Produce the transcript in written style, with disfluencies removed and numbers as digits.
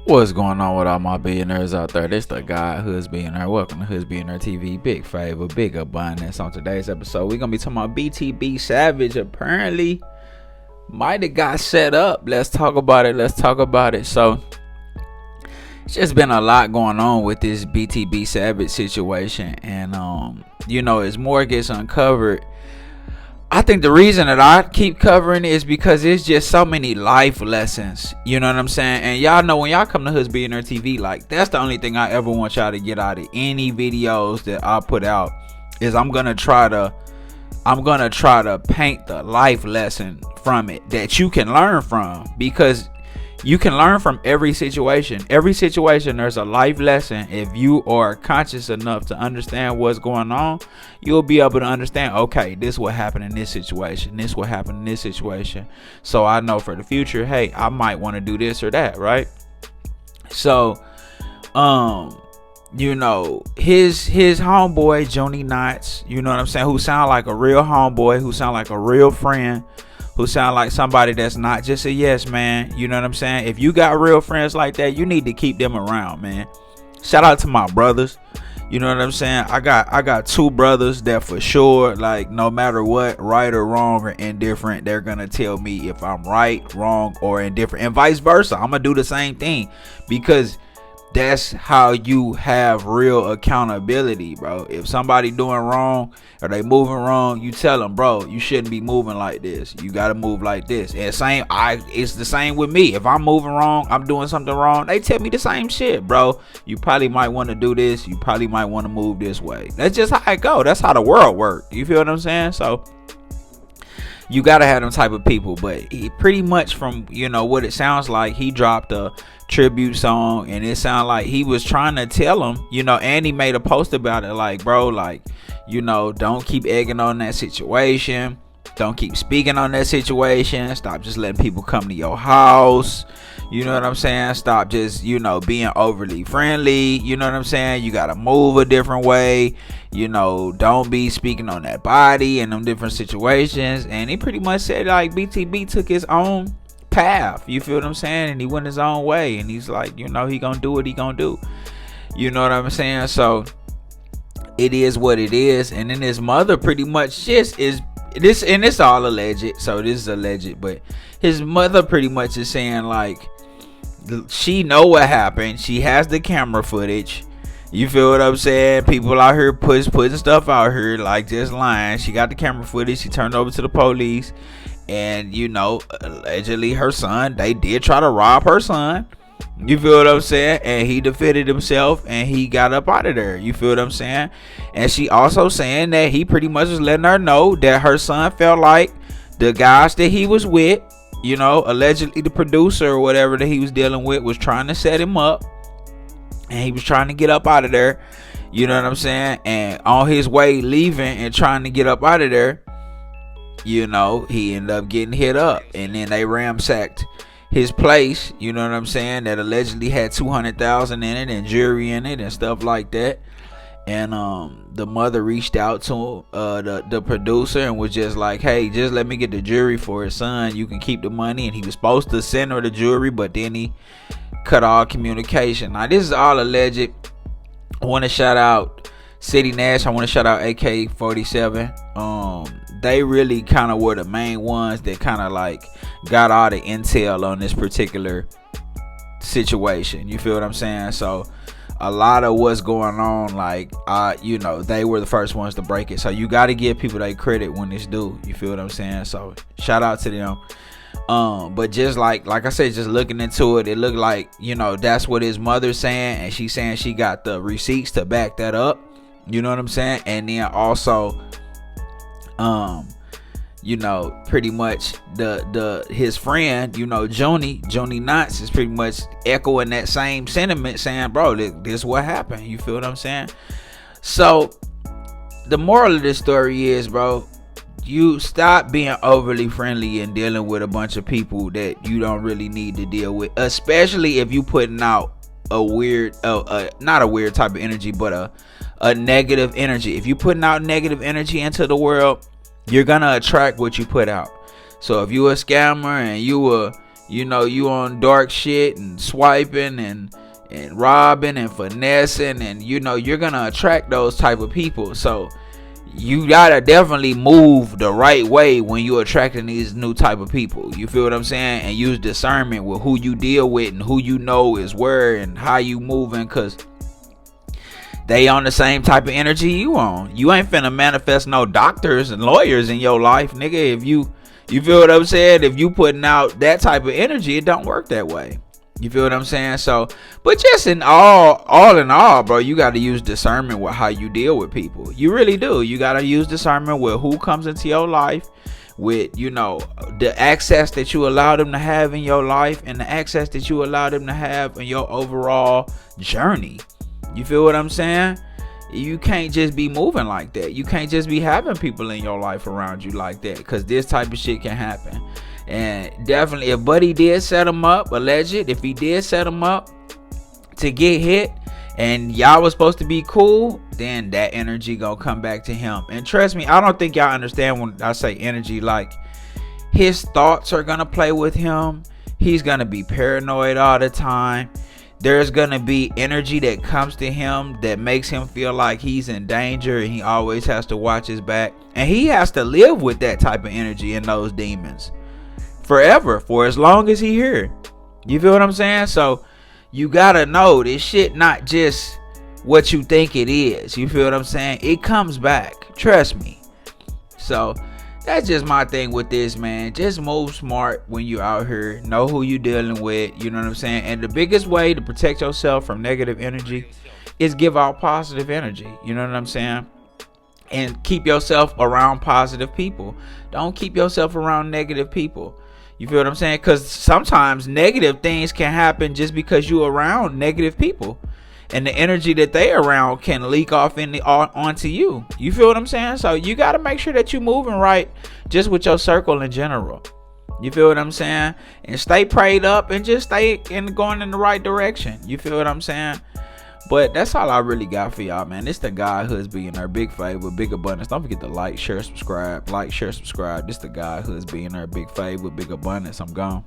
What's going on with all my billionaires out there? This the guy Hood's Billionaire. Welcome to Hood's Billionaire TV. Big favor, big abundance. On today's episode, we're gonna be talking about BTB Savage. Apparently, might have got set up. Let's talk about it. So, it's just been a lot going on with this BTB Savage situation, and as more gets uncovered, I think the reason that I keep covering it is because it's just so many life lessons. You know what I'm saying? And y'all know when y'all come to Hood's Billionaire TV, like, that's the only thing I ever want y'all to get out of any videos that I put out is I'm gonna try to paint the life lesson from it that you can learn from, because you can learn from every situation. Every situation, there's a life lesson. If you are conscious enough to understand what's going on, you'll be able to understand, okay, this will happen in this situation. This will happen in this situation. So I know for the future, hey, I might want to do this or that, right? So, his homeboy, JUNEY KNOTZZ, you know what I'm saying, who sound like a real homeboy, who sound like a real friend, who sound like somebody that's not just a yes man. You know what I'm saying? If you got real friends like that, you need to keep them around, man. Shout out to my brothers. You know what I'm saying? I got two brothers that for sure, like, no matter what, right or wrong or indifferent, they're gonna tell me if I'm right, wrong, or indifferent, and vice versa. I'm gonna do the same thing, because that's how you have real accountability, bro. If somebody doing wrong or they moving wrong, you tell them, bro, you shouldn't be moving like this. You gotta move like this. And it's the same with me. If I'm moving wrong, I'm doing something wrong, they tell me the same shit, bro. You probably might want to do this. You probably might want to move this way. That's just how it go. That's how the world works. You feel what I'm saying? So you gotta have them type of people. But he pretty much, from what it sounds like, he dropped a tribute song, and it sounded like he was trying to tell him, and he made a post about it, like, bro, like, don't keep egging on that situation, don't keep speaking on that situation, stop just letting people come to your house, you know what I'm saying, stop just being overly friendly, you know what I'm saying, you gotta move a different way, don't be speaking on that body and them different situations. And he pretty much said, like, BTB took his own path, you feel what I'm saying, and he went his own way, and he's like, he gonna do what he gonna do, you know what I'm saying. So it is what it is. And then his mother pretty much just is this, and it's all alleged, so this is alleged, but his mother pretty much is saying, like, she know what happened, she has the camera footage, you feel what I'm saying, people out here putting stuff out here, like, just lying. She got the camera footage, she turned over to the police, and allegedly her son, they did try to rob her son, you feel what I'm saying, and he defended himself and he got up out of there, you feel what I'm saying. And she also saying that he pretty much was letting her know that her son felt like the guys that he was with, allegedly the producer or whatever that he was dealing with, was trying to set him up, and he was trying to get up out of there, you know what I'm saying. And on his way leaving and trying to get up out of there, he ended up getting hit up, and then they ransacked his place, you know what I'm saying, that allegedly had $200,000 in it and jewelry in it and stuff like that. And the mother reached out to the producer and was just like, hey, just let me get the jewelry for his son, you can keep the money. And he was supposed to send her the jewelry, but then he cut all communication. Now, this is all alleged. I want to shout out City Nash, I want to shout out AK-47. They really kind of were the main ones that kind of like got all the intel on this particular situation, you feel what I'm saying. So a lot of what's going on, like, they were the first ones to break it, so you got to give people their credit when it's due, you feel what I'm saying. So shout out to them. But just like I said, just looking into it, it looked like, that's what his mother's saying, and she's saying she got the receipts to back that up, you know what I'm saying. And then also pretty much his friend, JUNEY KNOTZZ is pretty much echoing that same sentiment, saying, bro, this what happened, you feel what I'm saying. So the moral of this story is, bro, you stop being overly friendly and dealing with a bunch of people that you don't really need to deal with, especially if you putting out a weird not a weird type of energy, but a negative energy. If you putting out negative energy into the world, you're gonna attract what you put out. So if you a scammer and you a you know, you on dark shit and swiping and robbing and finessing, and you know you're gonna attract those type of people. So you gotta definitely move the right way when you're attracting these new type of people. You feel what I'm saying? And use discernment with who you deal with and who you know is where and how you moving, cause they on the same type of energy you on. You ain't finna manifest no doctors and lawyers in your life, nigga. If you feel what I'm saying? If you putting out that type of energy, it don't work that way. You feel what I'm saying? So, but just in all in all, bro, you got to use discernment with how you deal with people. You really do. You got to use discernment with who comes into your life, with, you know, the access that you allow them to have in your life, and the access that you allow them to have in your overall journey. You feel what I'm saying? You can't just be moving like that. You can't just be having people in your life around you like that, because this type of shit can happen. And definitely, if Buddy did set him up, alleged, if he did set him up to get hit and y'all was supposed to be cool, then that energy gonna come back to him. And trust me, I don't think y'all understand when I say energy. Like, his thoughts are gonna play with him. He's gonna be paranoid all the time. There's gonna be energy that comes to him that makes him feel like he's in danger, and he always has to watch his back. And he has to live with that type of energy and those demons forever, for as long as he here. You feel what I'm saying? So you gotta know this shit not just what you think it is. You feel what I'm saying? It comes back, trust me. So that's just my thing with this, man. Just move smart when you're out here. Know who you dealing with. You know what I'm saying? And the biggest way to protect yourself from negative energy is give out positive energy. You know what I'm saying? And keep yourself around positive people. Don't keep yourself around negative people. You feel what I'm saying? Because sometimes negative things can happen just because you're around negative people, and the energy that they around can leak off onto you. You feel what I'm saying? So you got to make sure that you're moving right just with your circle in general. You feel what I'm saying? And stay prayed up and just stay going in the right direction. You feel what I'm saying? But that's all I really got for y'all, man. It's the guy Husby and our big fave with big abundance. Don't forget to like, share, subscribe. Like, share, subscribe. This the guy Husby and our big fave with big abundance. I'm gone.